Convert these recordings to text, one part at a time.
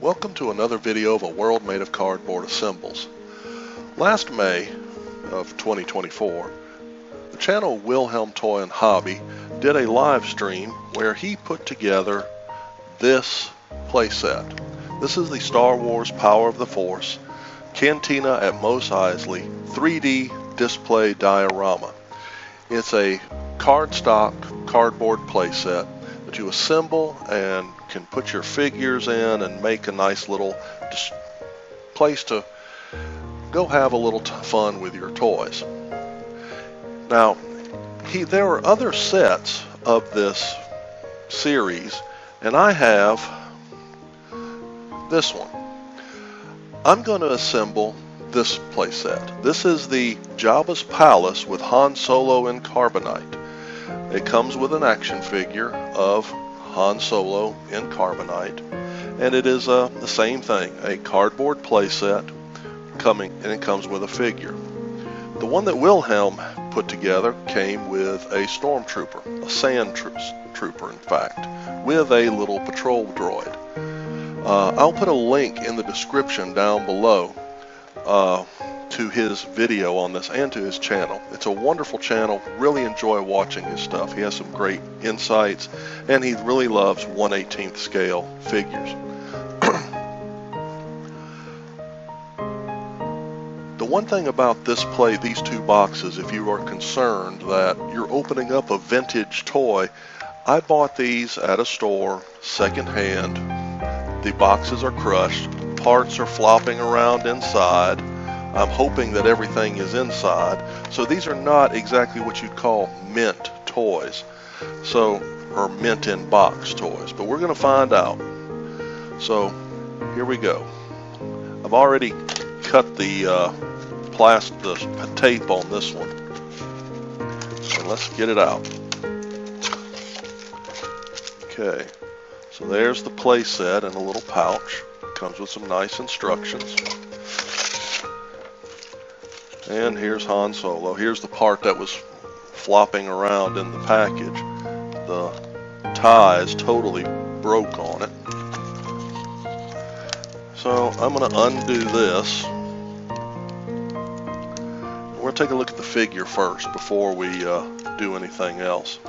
Welcome to another video of a world made of cardboard assembles. Last May of 2024, the channel Wilhelm Toy and Hobby did a live stream where he put together this playset. This is the Star Wars Power of the Force Cantina at Mos Eisley 3D display diorama. It's a cardstock cardboard playset that you assemble and can put your figures in and make a nice little place to go have a little fun with your toys. Now, there are other sets of this series, and I have this one. I'm going to assemble this playset. This is the Jabba's Palace with Han Solo in Carbonite. It comes with an action figure of Han Solo in Carbonite, and it is the same thing, a cardboard playset and it comes with a figure. The one that Wilhelm put together came with a stormtrooper, a sand trooper in fact, with a little patrol droid. I'll put a link in the description down below to his video on this and to his channel. It's a wonderful channel. Really enjoy watching his stuff. He has some great insights, and he really loves 1/18th scale figures. The one thing about these two boxes, if you are concerned that you're opening up a vintage toy, I bought these at a store secondhand. The boxes are crushed, parts are flopping around inside. I'm hoping that everything is inside. So these are not exactly what you'd call mint toys, or mint in box toys, but we're going to find out. So here we go. I've already cut the tape on this one, so let's get it out. Okay, so there's the play set in a little pouch. Comes with some nice instructions. And here's Han Solo. Here's the part that was flopping around in the package. The ties totally broke on it. So I'm going to undo this. We're going to take a look at the figure first before we do anything else.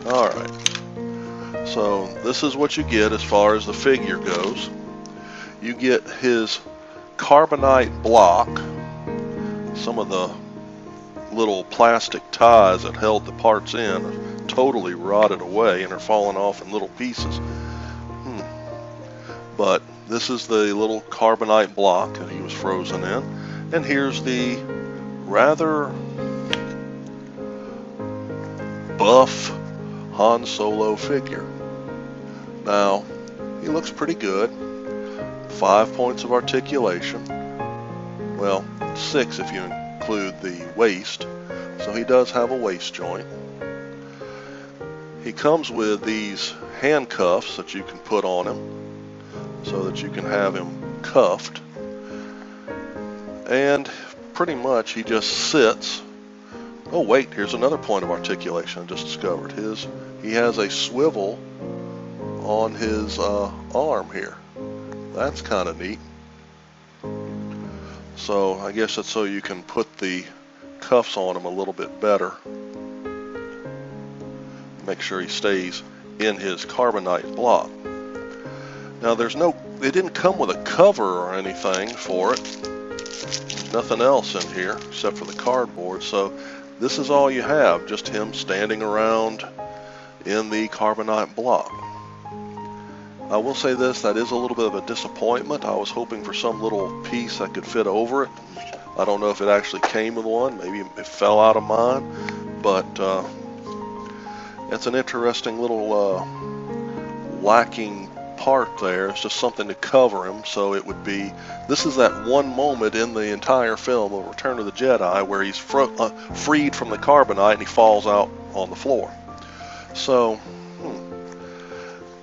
Alright, so this is what you get as far as the figure goes. You get his carbonite block, some of the little plastic ties that held the parts in are totally rotted away and are falling off in little pieces. But this is the little carbonite block that he was frozen in, and here's the rather buff Han Solo figure. Now, he looks pretty good. 5 points of articulation. Well, 6 if you include the waist. So he does have a waist joint. He comes with these handcuffs that you can put on him so that you can have him cuffed. And pretty much he just sits. Oh wait, here's another point of articulation I just discovered. He has a swivel on his arm here. That's kind of neat. So I guess that's so you can put the cuffs on him a little bit better. Make sure he stays in his carbonite block. Now it didn't come with a cover or anything for it. There's nothing else in here except for the cardboard. So this is all you have, just him standing around in the carbonite block. I will say this, that is a little bit of a disappointment. I was hoping for some little piece that could fit over it. I don't know if it actually came with one, maybe it fell out of mine, but it's an interesting little lacking part there. It's just something to cover him, so it would be, this is that one moment in the entire film of Return of the Jedi where he's freed from the carbonite and he falls out on the floor. So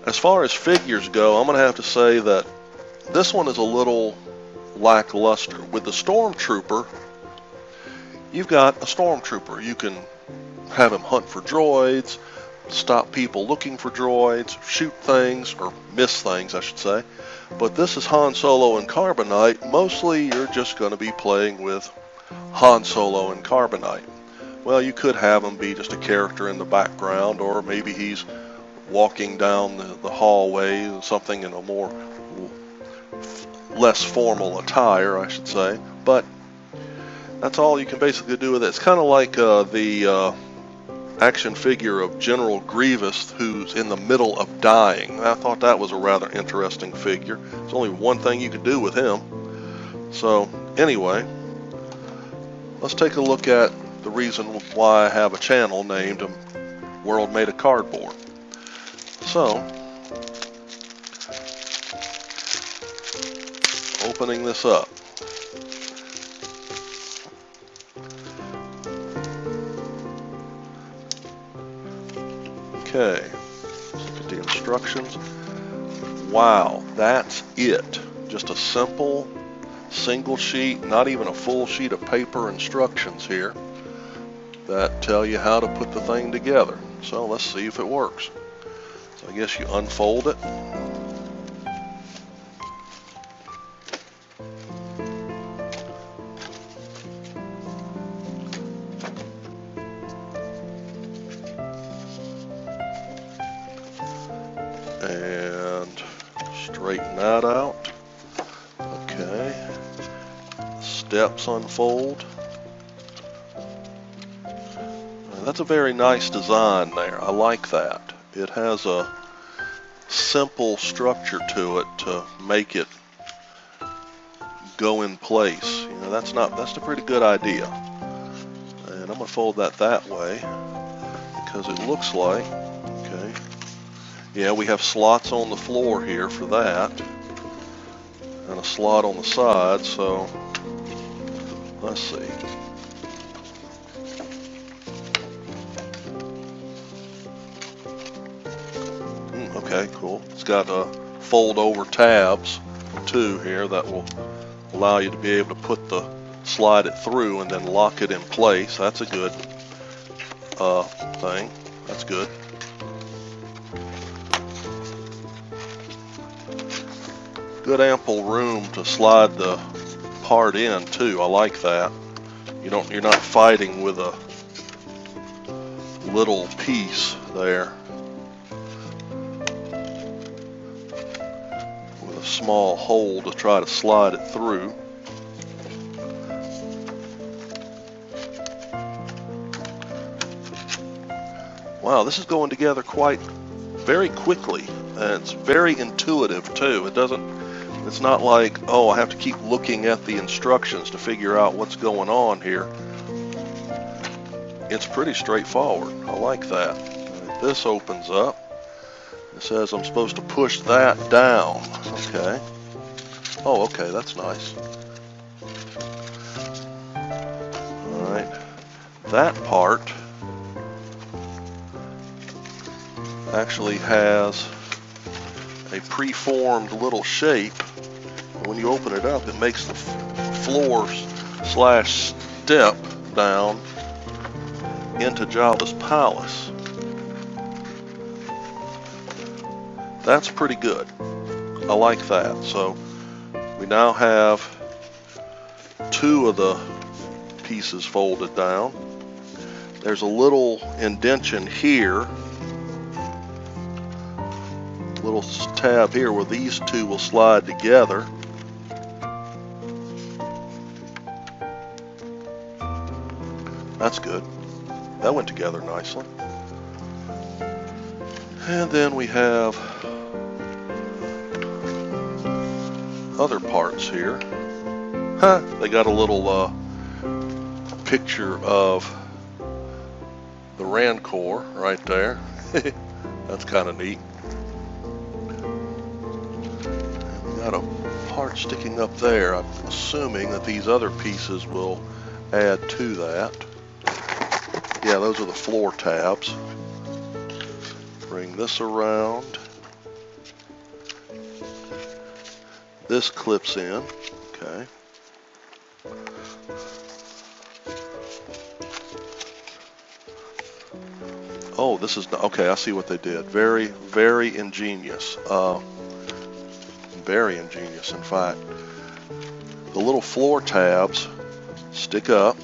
as far as figures go, I'm going to have to say that this one is a little lackluster. With the stormtrooper, you've got a stormtrooper. You can have him hunt for droids, stop people looking for droids, shoot things, or miss things, I should say. But this is Han Solo and Carbonite. Mostly you're just going to be playing with Han Solo and Carbonite. Well, you could have him be just a character in the background, or maybe he's walking down the hallway, something in a more less formal attire, I should say. But that's all you can basically do with it. It's kind of like the action figure of General Grievous, who's in the middle of dying. I thought that was a rather interesting figure. There's only one thing you could do with him. So anyway, let's take a look at the reason why I have a channel named World Made of Cardboard. So, opening this up. Okay, let's look at the instructions. Wow, that's it. Just a simple single sheet, not even a full sheet of paper instructions here that tell you how to put the thing together. So let's see if it works. So I guess you unfold it. And straighten that out. Okay. Steps unfold. That's a very nice design there. I like that. It has a simple structure to it to make it go in place. You know, that's a pretty good idea. And I'm going to fold that way because it looks like, okay, yeah, we have slots on the floor here for that and a slot on the side. So let's see. Okay, cool. It's got fold over tabs too here that will allow you to be able to slide it through and then lock it in place. That's a good thing. That's good. Good ample room to slide the part in too. I like that. You're not fighting with a little piece there. Small hole to try to slide it through. Wow, this is going together very quickly, and it's very intuitive too. It's not like, oh, I have to keep looking at the instructions to figure out what's going on here. It's pretty straightforward. I like that. This opens up. It says I'm supposed to push that down. Okay. Oh, okay, that's nice. Alright. That part actually has a preformed little shape. When you open it up, it makes the floor/step down into Jabba's palace. That's pretty good. I like that. So we now have two of the pieces folded down. There's a little indention here, little tab here where these two will slide together. That's good. That went together nicely. And then we have other parts here. They got a little picture of the Rancor right there. That's kind of neat. And we got a part sticking up there. I'm assuming that these other pieces will add to that. Yeah, those are the floor tabs. Bring this around. This clips in. Okay. Oh, this is, okay, I see what they did. Very, very ingenious. Very ingenious, in fact. The little floor tabs stick up.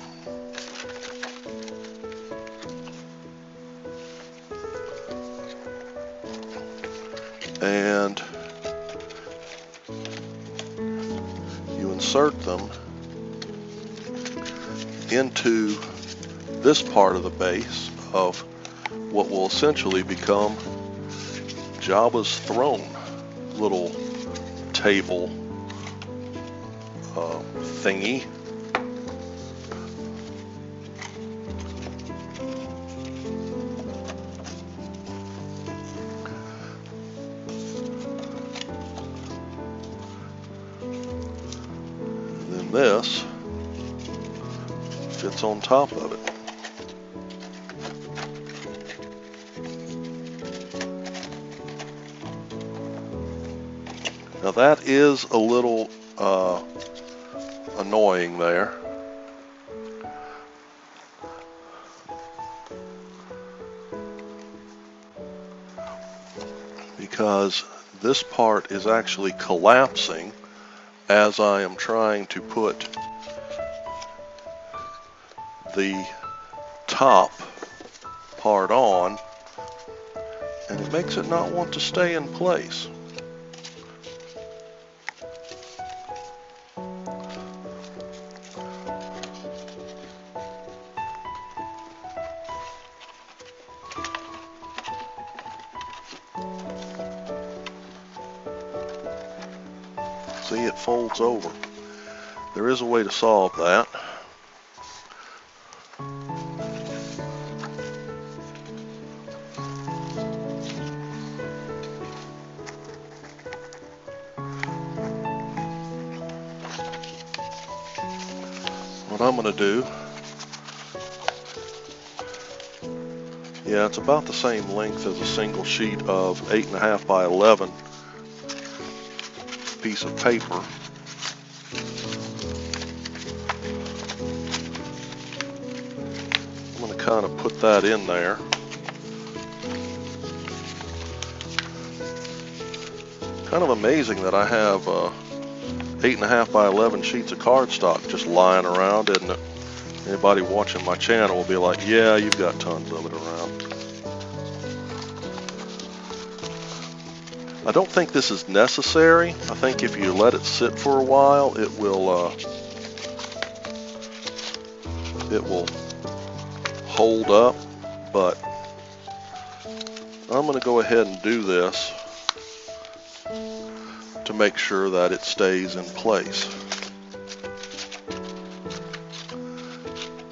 And you insert them into this part of the base of what will essentially become Jabba's throne, little table thingy. And then this fits on top of it. Now that is a little annoying there. Because this part is actually collapsing as I am trying to put the top part on, and it makes it not want to stay in place. See, it folds over. There is a way to solve that. What I'm going to do, yeah, it's about the same length as a single sheet of 8.5 by 11 piece of paper. I'm going to kind of put that in there. Kind of amazing that I have 8.5 by 11 sheets of cardstock just lying around, isn't it? Anybody watching my channel will be like, yeah, you've got tons of it around. I don't think this is necessary. I think if you let it sit for a while, it will hold up, but I'm going to go ahead and do this to make sure that it stays in place.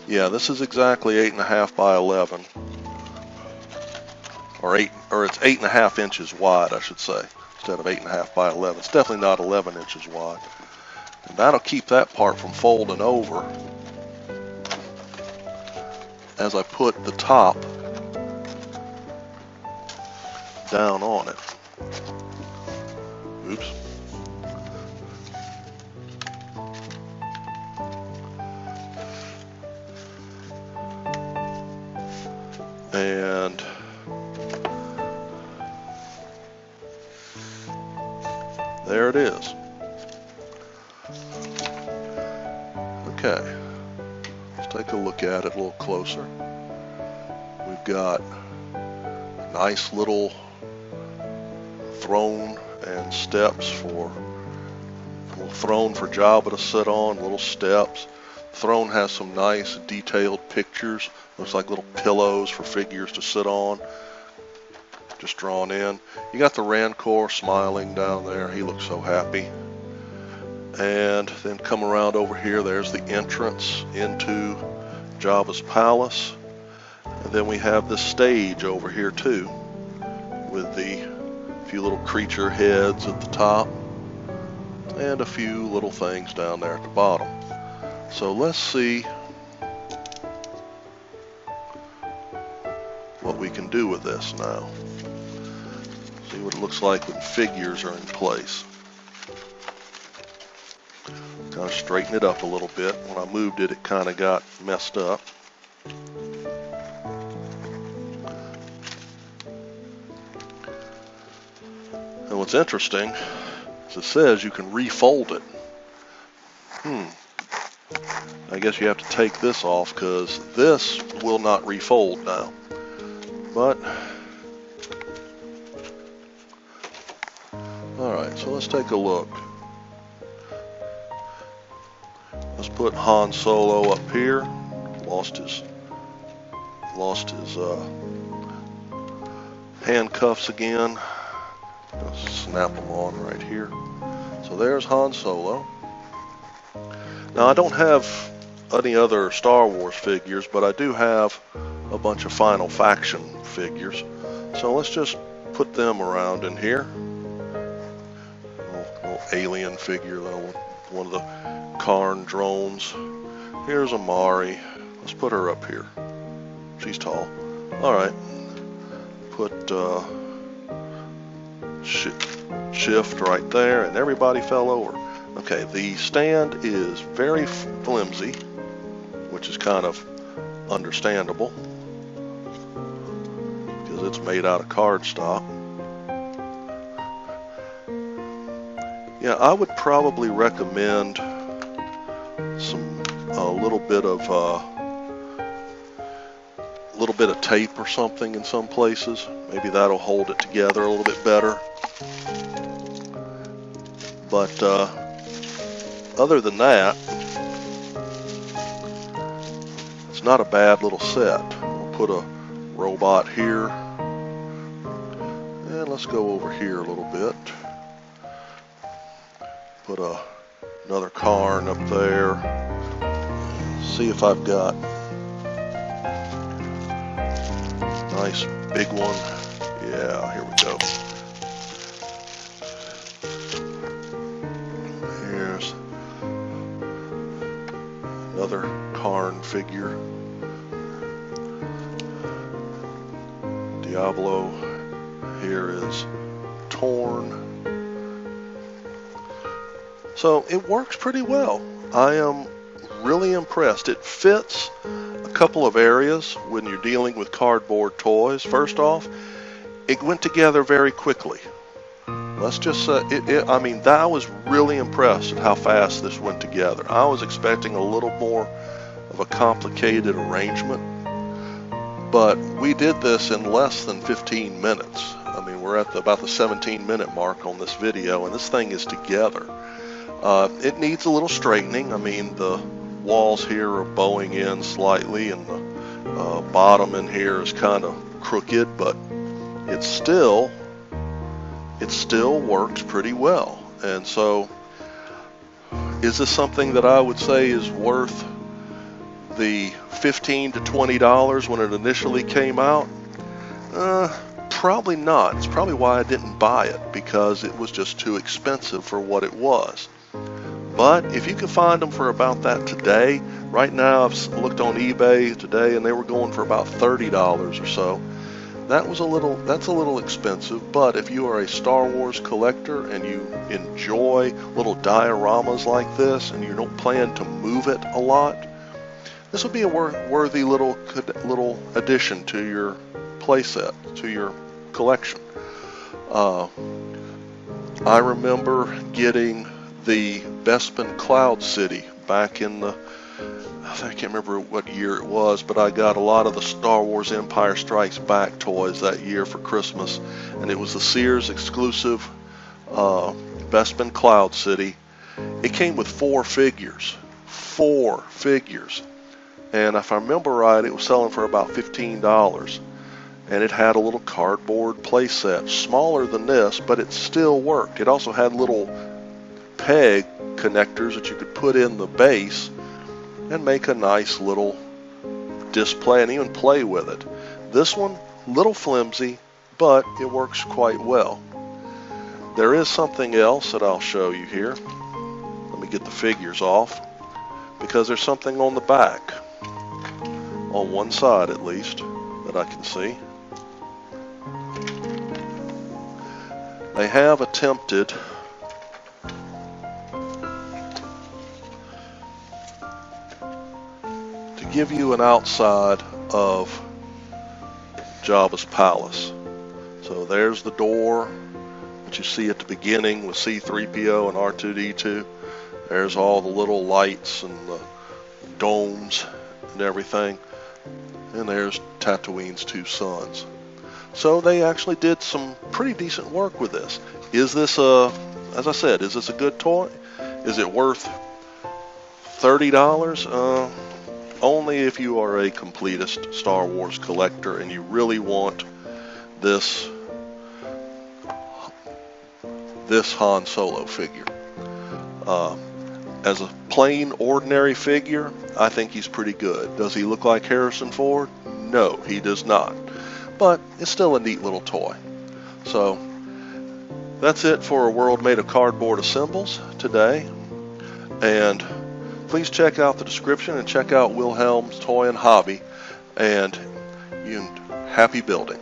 Yeah, this is exactly 8.5 by 11, or it's 8.5 inches wide, I should say, instead of 8.5 by 11. It's definitely not 11 inches wide, and that'll keep that part from folding over as I put the top down on it. Oops. And there it is. Okay, let's take a look at it a little closer. We've got a nice little throne and steps for a little throne for Jabba to sit on, little steps. The throne has some nice detailed pictures. Looks like little pillows for figures to sit on, just drawn in. You got the Rancor smiling down there. He looks so happy. And then come around over here, there's the entrance into Jabba's palace. And then we have the stage over here too, with the few little creature heads at the top and a few little things down there at the bottom. So let's see what we can do with this now. See what it looks like when figures are in place. Kind of straighten it up a little bit. When I moved it, it kind of got messed up. what's interesting is it says you can refold it. I guess you have to take this off because this will not refold now. But, alright, so let's take a look. Let's put Han Solo up here. Lost his handcuffs again. Let's snap them on right here. So there's Han Solo. Now I don't have any other Star Wars figures, but I do have a bunch of Final Faction figures. So let's just put them around in here. Little alien figure, one of the Karn drones. Here's Amari. Let's put her up here. She's tall. Alright. Put shift right there, and everybody fell over. Okay, the stand is very flimsy, which is kind of understandable because it's made out of cardstock. Yeah, I would probably recommend a little bit of tape or something in some places. Maybe that'll hold it together a little bit better. But other than that, it's not a bad little set. We'll put a robot here, and let's go over here a little bit. Put another Karn up there. See if I've got a nice big one. Yeah, here we go. Here's another Karn figure. Diablo here is torn. So it works pretty well. I am really impressed. It fits a couple of areas when you're dealing with cardboard toys. First off, it went together very quickly. Let's just say, I mean, I was really impressed at how fast this went together. I was expecting a little more of a complicated arrangement, but we did this in less than 15 minutes. I mean, we're at about the 17-minute mark on this video, and this thing is together. It needs a little straightening. I mean, the walls here are bowing in slightly, and the bottom in here is kind of crooked, but it still works pretty well. And so, is this something that I would say is worth the $15 to $20 when it initially came out? Probably not. It's probably why I didn't buy it, because it was just too expensive for what it was. But if you can find them for about that today, right now I've looked on eBay today and they were going for about $30 or so. That's a little expensive, but if you are a Star Wars collector and you enjoy little dioramas like this and you don't plan to move it a lot, this would be a worthy little addition to your playset, to your collection. I remember getting the Bespin Cloud City back in the, I can't remember what year it was, but I got a lot of the Star Wars Empire Strikes Back toys that year for Christmas, and it was the Sears exclusive Bespin Cloud City. It came with 4 figures, and if I remember right, it was selling for about $15, and it had a little cardboard playset, smaller than this, but it still worked. It also had little peg connectors that you could put in the base and make a nice little display and even play with it. This one, little flimsy, but it works quite well. There is something else that I'll show you here. Let me get the figures off, because there's something on the back, on one side at least, that I can see. They have attempted to give you an outside of Jabba's palace. So there's the door, what you see at the beginning with C-3PO and R2-D2. There's all the little lights and the domes and everything. And there's Tatooine's two sons. So they actually did some pretty decent work with this. Is this as I said, is this a good toy? Is it worth $30? Only if you are a completist Star Wars collector and you really want this Han Solo figure. As a plain, ordinary figure, I think he's pretty good. Does he look like Harrison Ford? No, he does not. But it's still a neat little toy. So that's it for a world made of cardboard assembles today. And please check out the description and check out Wilhelm's Toy and Hobby. And happy building.